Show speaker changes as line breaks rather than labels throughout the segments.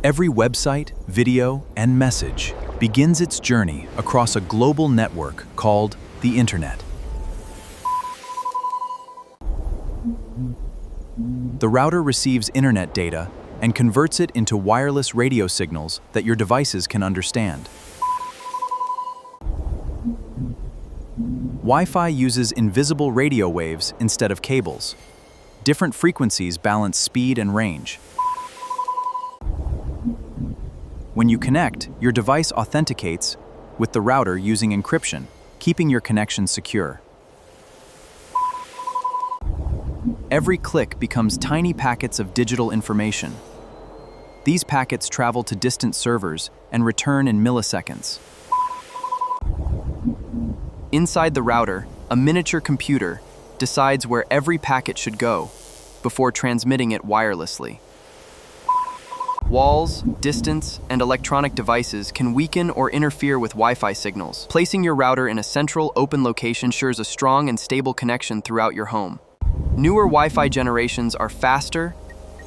Every website, video, and message begins its journey across a global network called the Internet. The router receives Internet data and converts it into wireless radio signals that your devices can understand. Wi-Fi uses invisible radio waves instead of cables. Different frequencies balance speed and range. When you connect, your device authenticates with the router using encryption, keeping your connection secure. Every click becomes tiny packets of digital information. These packets travel to distant servers and return in milliseconds. Inside the router, a miniature computer decides where every packet should go before transmitting it wirelessly. Walls, distance, and electronic devices can weaken or interfere with Wi-Fi signals. Placing your router in a central, open location ensures a strong and stable connection throughout your home. Newer Wi-Fi generations are faster,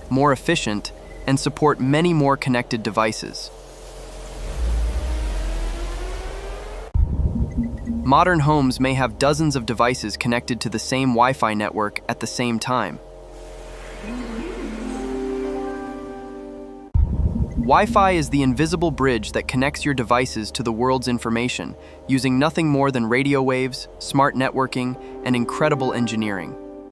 more efficient, and support many more connected devices. Modern homes may have dozens of devices connected to the same Wi-Fi network at the same time. Wi-Fi is the invisible bridge that connects your devices to the world's information, using nothing more than radio waves, smart networking, and incredible engineering.